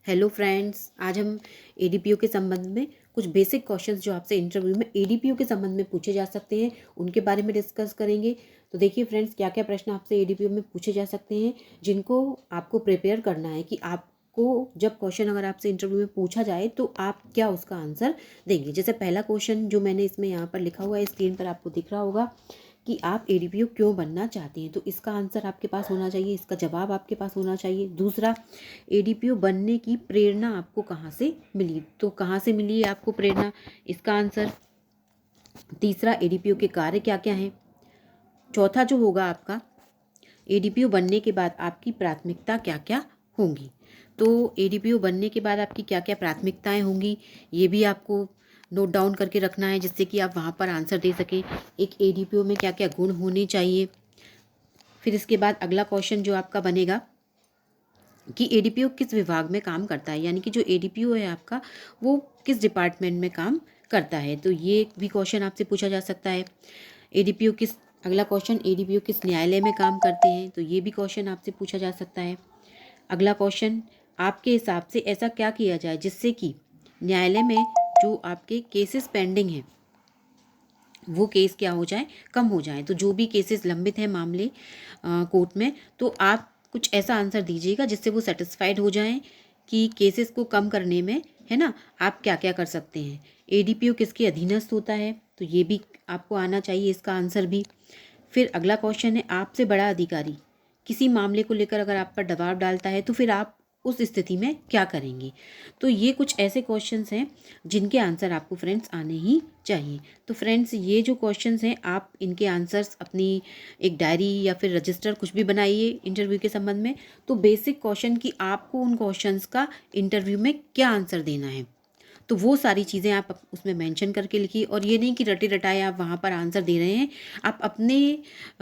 Hello friends, आज हम ADPO के संबंध में कुछ बेसिक क्वेश्चंस जो आपसे इंटरव्यू में एडीपीओ के संबंध में पूछे जा सकते हैं उनके बारे में डिस्कस करेंगे। तो देखिए फ्रेंड्स, क्या क्या प्रश्न आपसे एडीपीओ में पूछे जा सकते हैं जिनको आपको प्रिपेयर करना है कि आपको जब क्वेश्चन अगर आपसे इंटरव्यू में पूछा जाए तो आप क्या उसका आंसर देंगे। जैसे पहला क्वेश्चन जो मैंने इसमें यहाँ पर लिखा हुआ है, स्क्रीन पर आपको दिख रहा होगा कि आप एडीपीओ क्यों बनना चाहते हैं, तो इसका आंसर आपके पास होना चाहिए, इसका जवाब आपके पास होना चाहिए। दूसरा, एडीपीओ बनने की प्रेरणा आपको कहाँ से मिली, तो कहाँ से मिली है आपको प्रेरणा, इसका आंसर। तीसरा, एडीपीओ के कार्य क्या क्या हैं। चौथा जो होगा आपका, एडीपीओ बनने के बाद आपकी प्राथमिकता क्या क्या होंगी। तो एडीपीओ बनने के बाद आपकी क्या क्या प्राथमिकताएं होंगी ये भी आपको नोट डाउन करके रखना है, जिससे कि आप वहाँ पर आंसर दे सकें। एक एडीपीओ में क्या क्या गुण होने चाहिए। फिर इसके बाद अगला क्वेश्चन जो आपका बनेगा कि एडीपीओ किस विभाग में काम करता है, यानी कि जो एडीपीओ है आपका वो किस डिपार्टमेंट में काम करता है, तो ये भी क्वेश्चन आपसे पूछा जा सकता है। एडीपीओ किस अगला क्वेश्चन, एडीपीओ किस न्यायालय में काम करते हैं, तो ये भी क्वेश्चन आपसे पूछा जा सकता है। अगला क्वेश्चन, आपके हिसाब से ऐसा क्या किया जाए जिससे कि न्यायालय में जो आपके केसेस पेंडिंग हैं वो केस क्या हो जाए, कम हो जाए। तो जो भी केसेस लंबित हैं मामले कोर्ट में, तो आप कुछ ऐसा आंसर दीजिएगा जिससे वो सेटिस्फाइड हो जाएं कि केसेस को कम करने में, है ना, आप क्या क्या कर सकते हैं। एडीपीओ किसके अधीनस्थ होता है, तो ये भी आपको आना चाहिए, इसका आंसर भी। फिर अगला क्वेश्चन है, आपसे बड़ा अधिकारी किसी मामले को लेकर अगर आप पर दबाव डालता है तो फिर आप उस स्थिति में क्या करेंगे। तो ये कुछ ऐसे क्वेश्चंस हैं जिनके आंसर आपको फ्रेंड्स आने ही चाहिए। तो फ्रेंड्स, ये जो क्वेश्चंस हैं आप इनके आंसर्स अपनी एक डायरी या फिर रजिस्टर कुछ भी बनाइए इंटरव्यू के संबंध में। तो बेसिक क्वेश्चन कि आपको उन क्वेश्चंस का इंटरव्यू में क्या आंसर देना है, तो वो सारी चीज़ें आप उसमें मेंशन करके लिखिए। और ये नहीं कि रटे रटाए आप वहाँ पर आंसर दे रहे हैं, आप अपने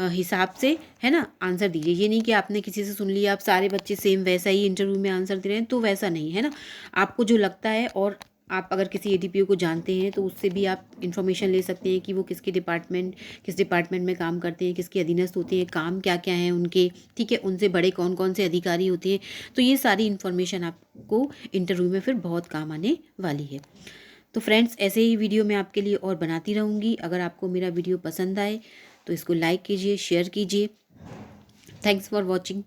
हिसाब से, है ना, आंसर दीजिए। ये नहीं कि आपने किसी से सुन लिया आप सारे बच्चे सेम वैसा ही इंटरव्यू में आंसर दे रहे हैं, तो वैसा नहीं है ना। आपको जो लगता है, और आप अगर किसी एडीपीओ को जानते हैं तो उससे भी आप इन्फॉर्मेशन ले सकते हैं कि वो किस डिपार्टमेंट में काम करते हैं, किसके अधीनस्थ होते हैं, काम क्या क्या हैं उनके, ठीक है, उनसे बड़े कौन कौन से अधिकारी होते हैं। तो ये सारी इन्फॉर्मेशन आपको इंटरव्यू में फिर बहुत काम आने वाली है। तो फ्रेंड्स, ऐसे ही वीडियो मैं आपके लिए और बनाती रहूँगी। अगर आपको मेरा वीडियो पसंद आए तो इसको लाइक कीजिए, शेयर कीजिए। Thanks for watching.